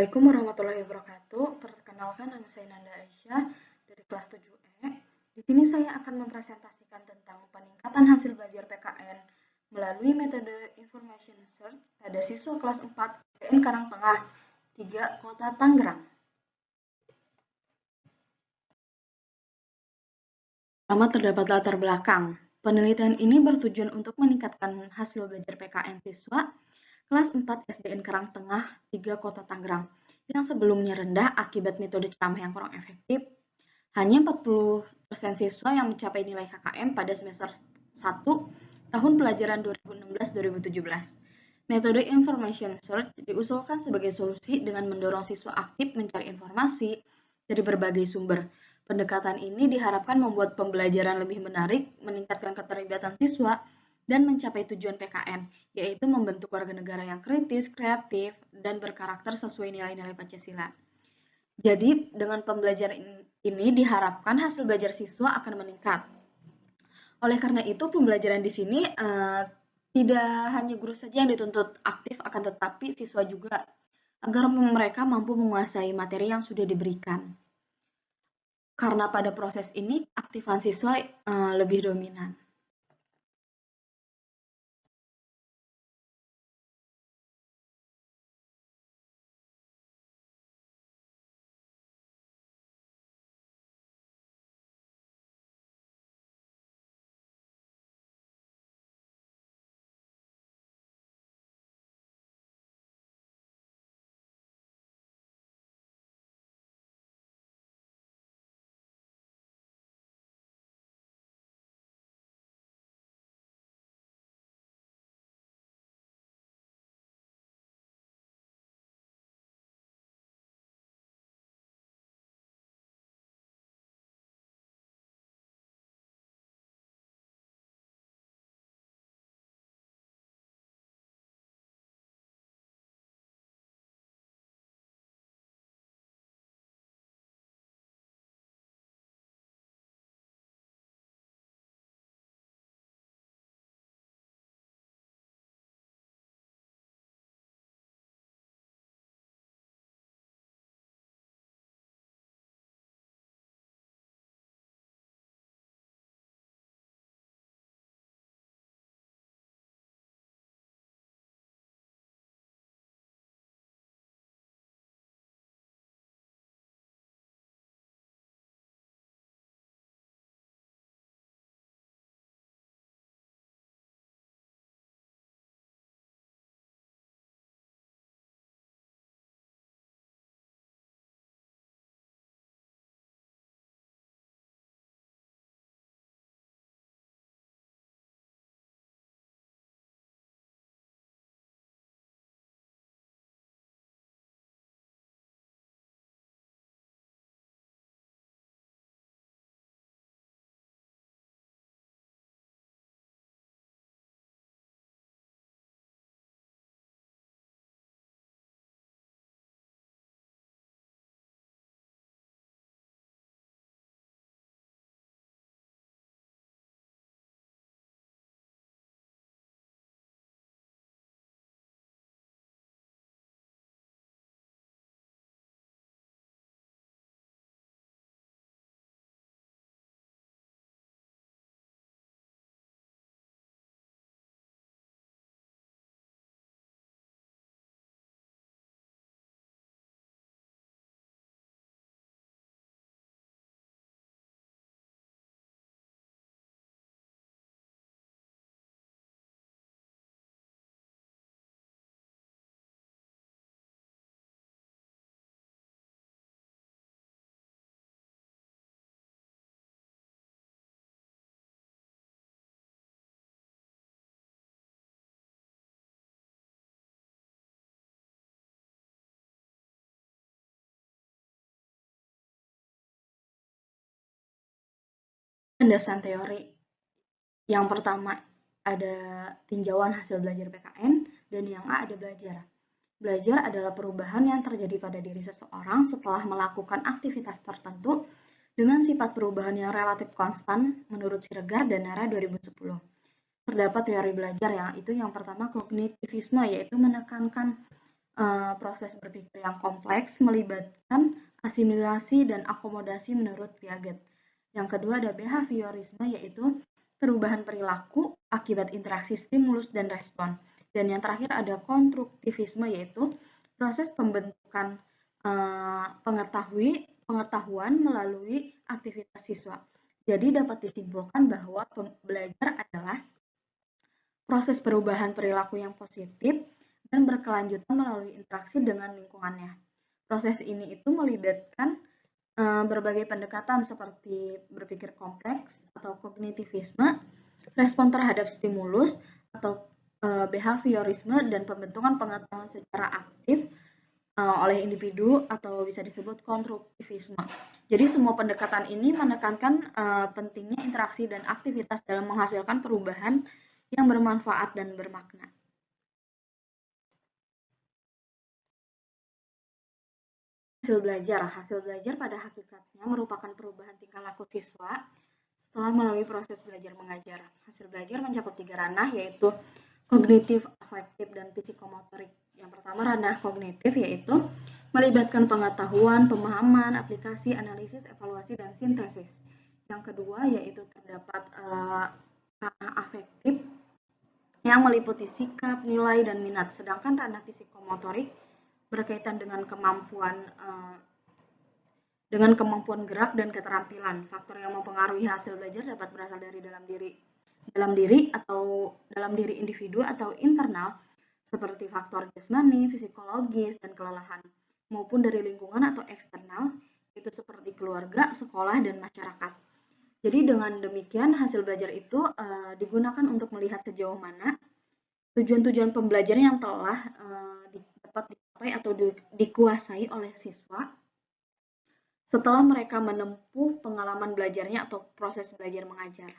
Assalamualaikum warahmatullahi wabarakatuh. Perkenalkan, nama saya Nanda Aisyah dari kelas 7E. Di sini saya akan mempresentasikan tentang peningkatan hasil belajar PKN melalui metode Information Search pada siswa kelas 4 SDN Karangtengah, 3 Kota Tangerang. Pertama, terdapat latar belakang. Penelitian ini bertujuan untuk meningkatkan hasil belajar PKN siswa kelas 4 SDN Karangtengah, 3 Kota Tangerang, yang sebelumnya rendah akibat metode ceramah yang kurang efektif. Hanya 40% siswa yang mencapai nilai KKM pada semester 1 tahun pelajaran 2016-2017. Metode Information Search diusulkan sebagai solusi dengan mendorong siswa aktif mencari informasi dari berbagai sumber. Pendekatan ini diharapkan membuat pembelajaran lebih menarik, meningkatkan keterlibatan siswa, dan mencapai tujuan PKN, yaitu membentuk warga negara yang kritis, kreatif, dan berkarakter sesuai nilai-nilai Pancasila. Jadi, dengan pembelajaran ini diharapkan hasil belajar siswa akan meningkat. Oleh karena itu, pembelajaran di sini tidak hanya guru saja yang dituntut aktif, akan tetapi siswa juga, agar mereka mampu menguasai materi yang sudah diberikan. Karena pada proses ini, aktifan siswa lebih dominan. Landasan teori. Yang pertama ada tinjauan hasil belajar PKN, dan yang A ada belajar. Belajar adalah perubahan yang terjadi pada diri seseorang setelah melakukan aktivitas tertentu dengan sifat perubahan yang relatif konstan menurut Siregar dan Nara 2010. Terdapat teori belajar yang pertama kognitivisme, yaitu menekankan proses berpikir yang kompleks melibatkan asimilasi dan akomodasi menurut Piaget. Yang kedua ada behaviorisme, yaitu perubahan perilaku akibat interaksi stimulus dan respon. Dan yang terakhir ada konstruktivisme, yaitu proses pembentukan pengetahuan melalui aktivitas siswa. Jadi dapat disimpulkan bahwa belajar adalah proses perubahan perilaku yang positif dan berkelanjutan melalui interaksi dengan lingkungannya. Proses ini itu melibatkan berbagai pendekatan seperti berpikir kompleks atau kognitivisme, respon terhadap stimulus atau behaviorisme, dan pembentukan pengetahuan secara aktif oleh individu atau bisa disebut konstruktivisme. Jadi semua pendekatan ini menekankan pentingnya interaksi dan aktivitas dalam menghasilkan perubahan yang bermanfaat dan bermakna. Hasil belajar pada hakikatnya merupakan perubahan tingkah laku siswa setelah melalui proses belajar mengajar. Hasil belajar mencakup 3 ranah, yaitu kognitif, afektif, dan psikomotorik. Yang pertama ranah kognitif, yaitu melibatkan pengetahuan, pemahaman, aplikasi, analisis, evaluasi, dan sintesis. Yang kedua yaitu terdapat ranah afektif yang meliputi sikap, nilai, dan minat. Sedangkan ranah psikomotorik berkaitan dengan kemampuan gerak dan keterampilan. Faktor yang mempengaruhi hasil belajar dapat berasal dari dalam diri individu atau internal, seperti faktor jasmani, psikologis, dan kelelahan, maupun dari lingkungan atau eksternal, itu seperti keluarga, sekolah, dan masyarakat. Jadi dengan demikian hasil belajar itu digunakan untuk melihat sejauh mana tujuan-tujuan pembelajaran yang telah dapat dicapai atau dikuasai oleh siswa setelah mereka menempuh pengalaman belajarnya atau proses belajar mengajar.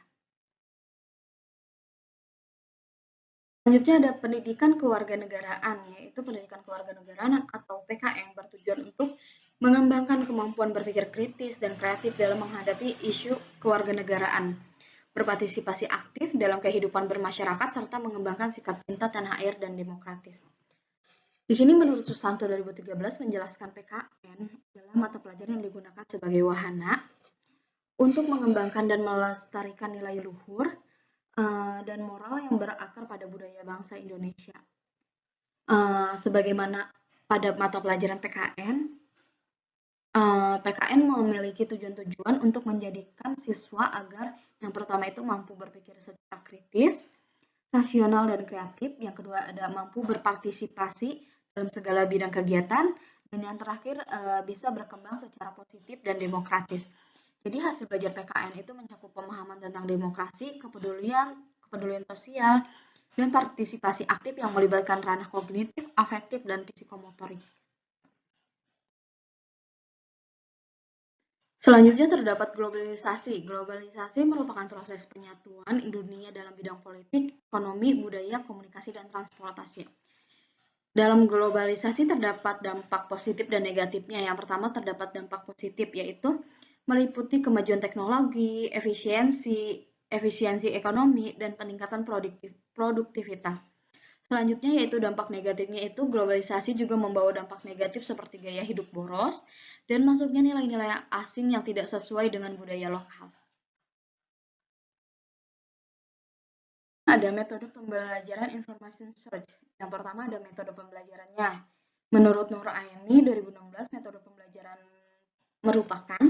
Selanjutnya ada pendidikan kewarganegaraan, yaitu pendidikan kewarganegaraan atau PKN bertujuan untuk mengembangkan kemampuan berpikir kritis dan kreatif dalam menghadapi isu kewarganegaraan, berpartisipasi aktif dalam kehidupan bermasyarakat, serta mengembangkan sikap cinta tanah air dan demokratis. Di sini menurut Susanto 2013 menjelaskan PKN adalah mata pelajaran yang digunakan sebagai wahana untuk mengembangkan dan melestarikan nilai luhur dan moral yang berakar pada budaya bangsa Indonesia. Sebagaimana pada mata pelajaran PKN memiliki tujuan-tujuan untuk menjadikan siswa agar yang pertama itu mampu berpikir secara kritis, rasional, dan kreatif. Yang kedua ada mampu berpartisipasi dalam segala bidang kegiatan, dan yang terakhir bisa berkembang secara positif dan demokratis. Jadi hasil belajar PKN itu mencakup pemahaman tentang demokrasi, kepedulian sosial, dan partisipasi aktif yang melibatkan ranah kognitif, afektif, dan psikomotorik. Selanjutnya terdapat globalisasi. Globalisasi merupakan proses penyatuan dunia dalam bidang politik, ekonomi, budaya, komunikasi, dan transportasi. Dalam globalisasi terdapat dampak positif dan negatifnya. Yang pertama terdapat dampak positif, yaitu meliputi kemajuan teknologi, efisiensi ekonomi, dan peningkatan produktivitas. Selanjutnya yaitu dampak negatifnya, itu globalisasi juga membawa dampak negatif seperti gaya hidup boros dan masuknya nilai-nilai asing yang tidak sesuai dengan budaya lokal. Ada metode pembelajaran information search. Yang pertama ada metode pembelajarannya. Menurut Nur Aini 2016, metode pembelajaran merupakan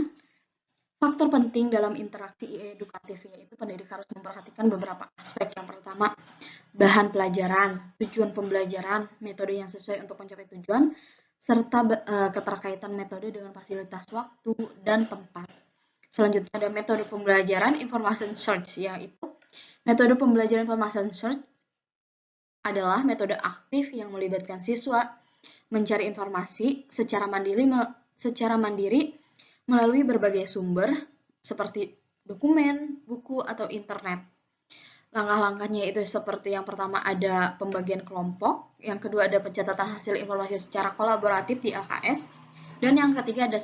faktor penting dalam interaksi edukatif, yaitu pendidik harus memperhatikan beberapa aspek. Yang pertama, bahan pelajaran, tujuan pembelajaran, metode yang sesuai untuk mencapai tujuan, serta keterkaitan metode dengan fasilitas waktu dan tempat. Selanjutnya ada metode pembelajaran information search, yaitu metode pembelajaran information search adalah metode aktif yang melibatkan siswa mencari informasi secara mandiri melalui berbagai sumber seperti dokumen, buku, atau internet. Langkah-langkahnya itu seperti yang pertama ada pembagian kelompok, yang kedua ada pencatatan hasil informasi secara kolaboratif di LKS, dan yang ketiga ada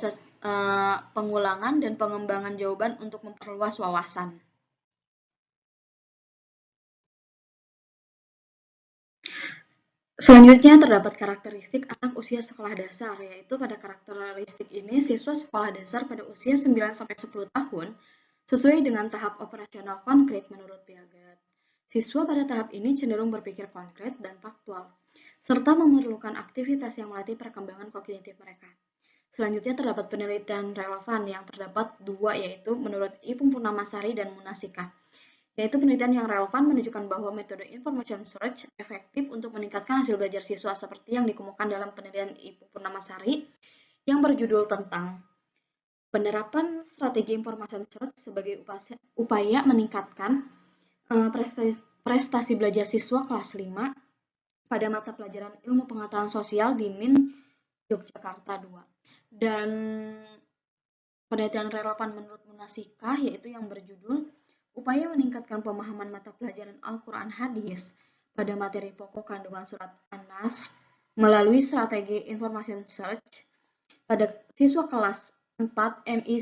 pengulangan dan pengembangan jawaban untuk memperluas wawasan. Selanjutnya terdapat karakteristik anak usia sekolah dasar, yaitu pada karakteristik ini siswa sekolah dasar pada usia 9-10 tahun sesuai dengan tahap operasional konkret menurut Piaget. Siswa pada tahap ini cenderung berpikir konkret dan faktual, serta memerlukan aktivitas yang melatih perkembangan kognitif mereka. Selanjutnya terdapat penelitian relevan yang terdapat dua, yaitu menurut Ipung Purnamasari dan Munasika, yaitu penelitian yang relevan menunjukkan bahwa metode information search efektif untuk meningkatkan hasil belajar siswa seperti yang dikemukakan dalam penelitian Ipung Purnamasari yang berjudul tentang penerapan strategi information search sebagai upaya meningkatkan prestasi belajar siswa kelas 5 pada mata pelajaran ilmu pengetahuan sosial di MIN Yogyakarta 2. Dan penelitian relevan menurut Munasika yaitu yang berjudul upaya meningkatkan pemahaman mata pelajaran Al-Quran Hadis pada materi pokok kandungan surat An-Nas melalui strategi information search pada siswa kelas 4 MI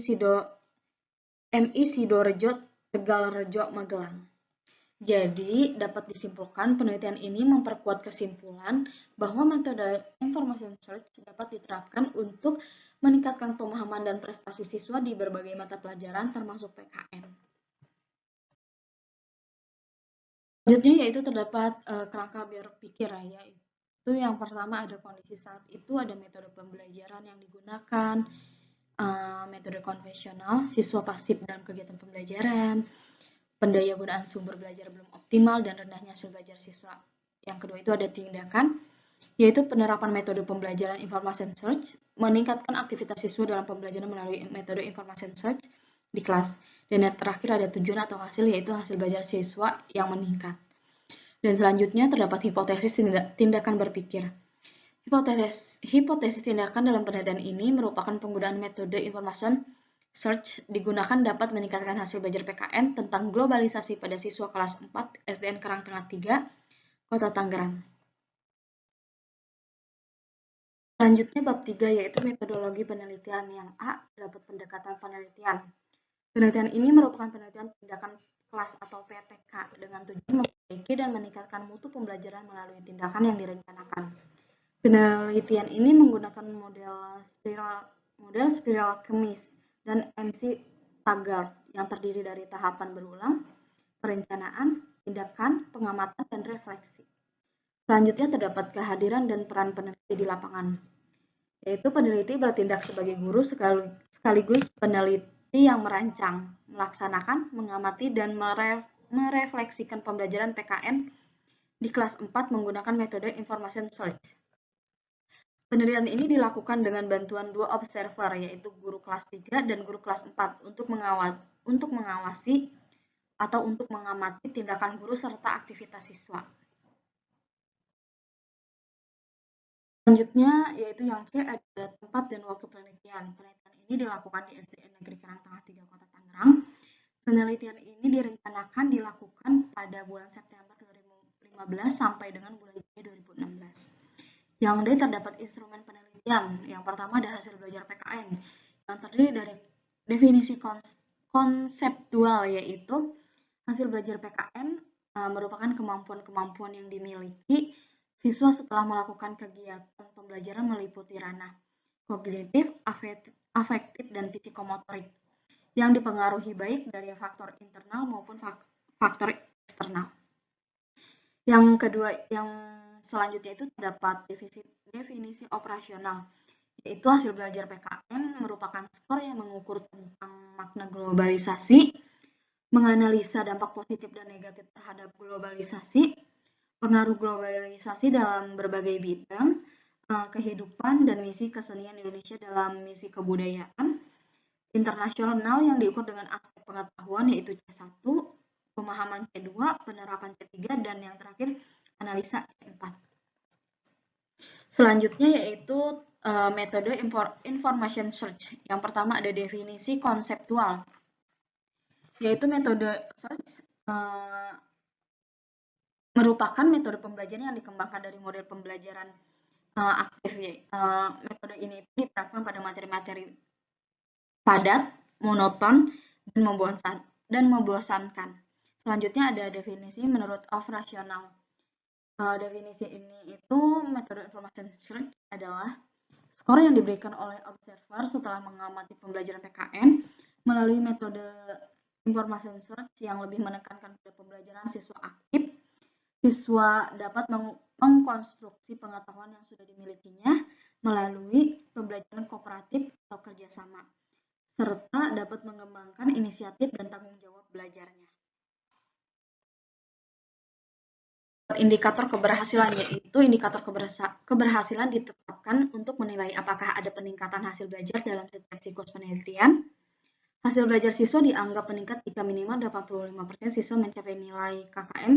Sidorejo Tegalrejo Magelang. Jadi, dapat disimpulkan penelitian ini memperkuat kesimpulan bahwa metode information search dapat diterapkan untuk meningkatkan pemahaman dan prestasi siswa di berbagai mata pelajaran termasuk PKN. Selanjutnya yaitu terdapat kerangka berpikir, yaitu yang pertama ada kondisi saat itu, ada metode pembelajaran yang digunakan, metode konvensional, siswa pasif dalam kegiatan pembelajaran, pendaya gunaan sumber belajar belum optimal, dan rendahnya hasil belajar siswa. Yang kedua itu ada tindakan, yaitu penerapan metode pembelajaran information search, meningkatkan aktivitas siswa dalam pembelajaran melalui metode information search di kelas. Dan yang terakhir ada tujuan atau hasil, yaitu hasil belajar siswa yang meningkat. Dan selanjutnya terdapat hipotesis tindakan berpikir. Hipotesis tindakan dalam penelitian ini merupakan penggunaan metode information search digunakan dapat meningkatkan hasil belajar PKN tentang globalisasi pada siswa kelas 4 SDN Karangtengah 3, Kota Tangerang. Selanjutnya bab 3 yaitu metodologi penelitian. Yang A, terdapat pendekatan penelitian. Penelitian ini merupakan penelitian tindakan kelas atau PTK dengan tujuan memperbaiki dan meningkatkan mutu pembelajaran melalui tindakan yang direncanakan. Penelitian ini menggunakan model spiral kemis dan MC Taggart yang terdiri dari tahapan berulang, perencanaan, tindakan, pengamatan, dan refleksi. Selanjutnya terdapat kehadiran dan peran peneliti di lapangan, yaitu peneliti bertindak sebagai guru sekaligus peneliti yang merancang, melaksanakan, mengamati, dan merefleksikan pembelajaran PKN di kelas 4 menggunakan metode information search. Penelitian ini dilakukan dengan bantuan dua observer, yaitu guru kelas 3 dan guru kelas 4 untuk mengawasi atau untuk mengamati tindakan guru serta aktivitas siswa. Selanjutnya yaitu yang C, ada tempat dan waktu penelitian. Penelitian ini dilakukan di SDN Negeri Karangtengah 3 Kota Tangerang. Penelitian ini direncanakan dilakukan pada bulan September 2015 sampai dengan bulan Juni 2016. Yang D, terdapat instrumen penelitian. Yang pertama ada hasil belajar PKN yang terdiri dari definisi konseptual, yaitu hasil belajar PKN merupakan kemampuan-kemampuan yang dimiliki siswa setelah melakukan kegiatan pembelajaran meliputi ranah kognitif, afektif, dan psikomotorik yang dipengaruhi baik dari faktor internal maupun faktor eksternal. Yang kedua, yang selanjutnya itu terdapat definisi operasional, yaitu hasil belajar PKN merupakan skor yang mengukur tentang makna globalisasi, menganalisa dampak positif dan negatif terhadap globalisasi, pengaruh globalisasi dalam berbagai bidang, kehidupan dan misi kesenian Indonesia dalam misi kebudayaan, internasional yang diukur dengan aspek pengetahuan yaitu C1, pemahaman C2, penerapan C3, dan yang terakhir analisa C4. Selanjutnya yaitu metode information search. Yang pertama ada definisi konseptual, yaitu metode search merupakan metode pembelajaran yang dikembangkan dari model pembelajaran aktif. Metode ini diterapkan pada materi-materi padat, monoton, dan membosankan. Selanjutnya ada definisi menurut operasional. Definisi ini itu metode information search adalah skor yang diberikan oleh observer setelah mengamati pembelajaran PKN melalui metode information search yang lebih menekankan pada pembelajaran siswa aktif. Siswa dapat mengkonstruksi pengetahuan yang sudah dimilikinya melalui pembelajaran kooperatif atau kerjasama, serta dapat mengembangkan inisiatif dan tanggung jawab belajarnya. Indikator keberhasilan, yaitu indikator keberhasilan ditetapkan untuk menilai apakah ada peningkatan hasil belajar dalam setiap siklus penelitian. Hasil belajar siswa dianggap meningkat jika minimal 85% siswa mencapai nilai KKM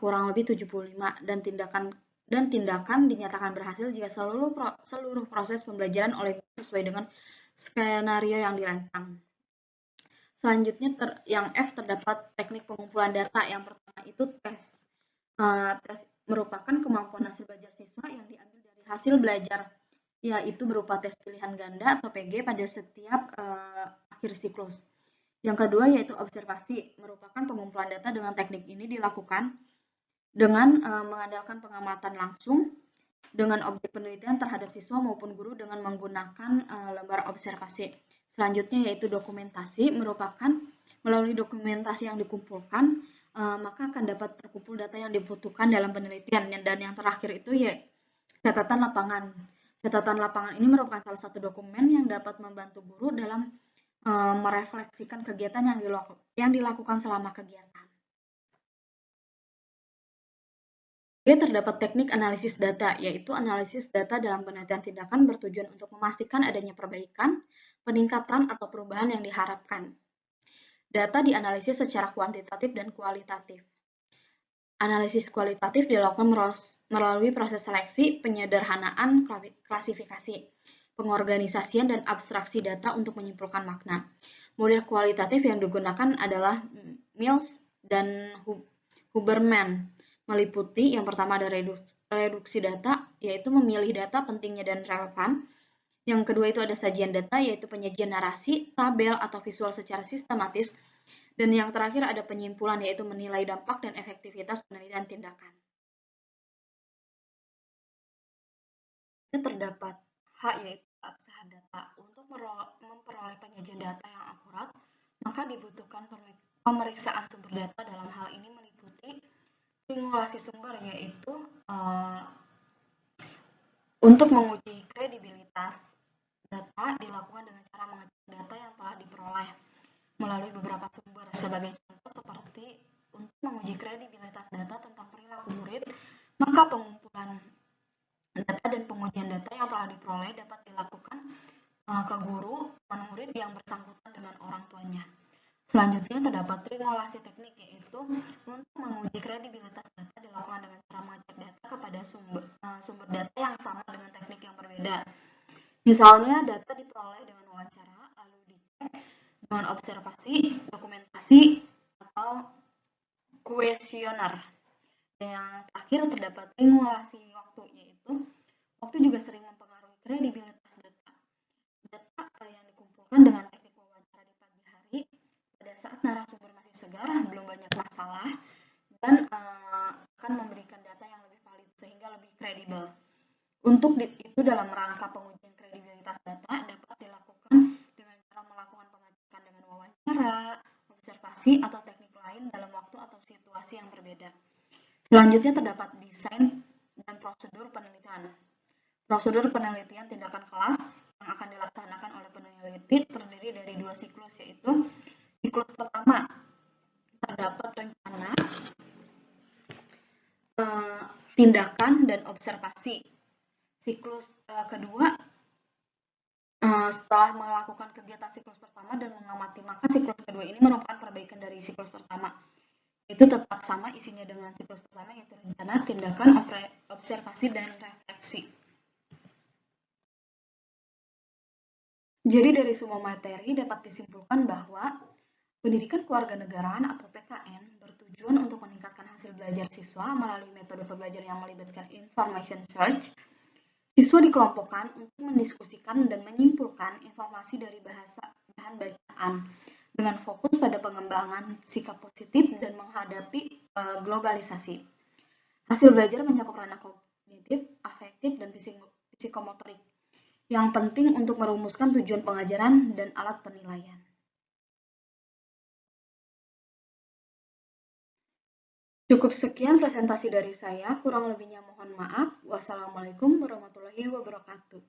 kurang lebih 75 dan tindakan dinyatakan berhasil jika seluruh proses pembelajaran oleh guru sesuai dengan skenario yang dirancang. Selanjutnya yang F terdapat teknik pengumpulan data. Yang pertama itu tes. Tes merupakan kemampuan hasil belajar siswa yang diambil dari hasil belajar, yaitu berupa tes pilihan ganda atau PG pada setiap akhir siklus. Yang kedua yaitu observasi, merupakan pengumpulan data dengan teknik ini dilakukan dengan mengandalkan pengamatan langsung dengan objek penelitian terhadap siswa maupun guru dengan menggunakan lembar observasi. Selanjutnya yaitu dokumentasi, merupakan melalui dokumentasi yang dikumpulkan, maka akan dapat terkumpul data yang dibutuhkan dalam penelitian. Dan yang terakhir itu ya catatan lapangan. Catatan lapangan ini merupakan salah satu dokumen yang dapat membantu guru dalam merefleksikan kegiatan yang dilakukan selama kegiatan. Terdapat teknik analisis data, yaitu analisis data dalam penelitian tindakan bertujuan untuk memastikan adanya perbaikan, peningkatan, atau perubahan yang diharapkan. Data dianalisis secara kuantitatif dan kualitatif. Analisis kualitatif dilakukan melalui proses seleksi, penyederhanaan, klasifikasi, pengorganisasian, dan abstraksi data untuk menyimpulkan makna. Model kualitatif yang digunakan adalah Mills dan Huberman, meliputi yang pertama ada reduksi data, yaitu memilih data pentingnya dan relevan. Yang kedua itu ada sajian data, yaitu penyajian narasi, tabel, atau visual secara sistematis. Dan yang terakhir ada penyimpulan, yaitu menilai dampak dan efektivitas penelitian tindakan. Terdapat H, yaitu keabsahan data. Untuk memperoleh penyajian data yang akurat, maka dibutuhkan pemeriksaan sumber data. Dalam hal ini meliputi simulasi sumber, yaitu untuk menguji kredibilitas data dilakukan dengan cara mengecek data yang telah diperoleh melalui beberapa sumber. Sebagai contoh seperti untuk menguji kredibilitas data tentang perilaku murid, maka pengumpulan data dan pengujian data yang telah diperoleh dapat dilakukan ke guru dan murid yang bersangkutan dengan orang tuanya. Selanjutnya terdapat triangulasi teknik, yaitu untuk menguji kredibilitas data dilakukan dengan cara mengecek data kepada sumber data yang sama dengan teknik yang berbeda. Misalnya data diperoleh dengan wawancara, lalu dicek dengan observasi, dokumentasi, atau kuesioner. Dan yang terakhir terdapat triangulasi waktu, yaitu waktu juga sering mempengaruhi kredibilitas data. Data yang dikumpulkan dengan teknik wawancara di pagi hari pada saat narasumber masih segar, belum banyak masalah, dan akan memberikan data yang lebih valid sehingga lebih kredibel. Untuk itu dalam rangka pengujian kredibilitas data dapat dilakukan dengan cara melakukan pengecekan dengan wawancara, observasi, atau teknik lain dalam waktu atau situasi yang berbeda. Selanjutnya terdapat desain dan prosedur penelitian. Prosedur penelitian tindakan kelas yang akan dilaksanakan oleh peneliti terdiri dari 2 siklus, yaitu siklus pertama terdapat rencana, tindakan, dan observasi. Siklus kedua setelah melakukan kegiatan siklus pertama dan mengamati, maka siklus kedua ini merupakan perbaikan dari siklus pertama. Itu tetap sama isinya dengan siklus pertama, yaitu rencana, tindakan, observasi, dan refleksi. Jadi dari semua materi dapat disimpulkan bahwa pendidikan kewarganegaraan atau PKN bertujuan untuk meningkatkan hasil belajar siswa melalui metode pembelajaran yang melibatkan information search. Siswa dikelompokkan untuk mendiskusikan dan menyimpulkan informasi dari bahan bacaan dengan fokus pada pengembangan sikap positif dan menghadapi globalisasi. Hasil belajar mencakup ranah kognitif, afektif, dan psikomotorik yang penting untuk merumuskan tujuan pengajaran dan alat penilaian. Cukup sekian presentasi dari saya, kurang lebihnya mohon maaf. Wassalamualaikum warahmatullahi wabarakatuh.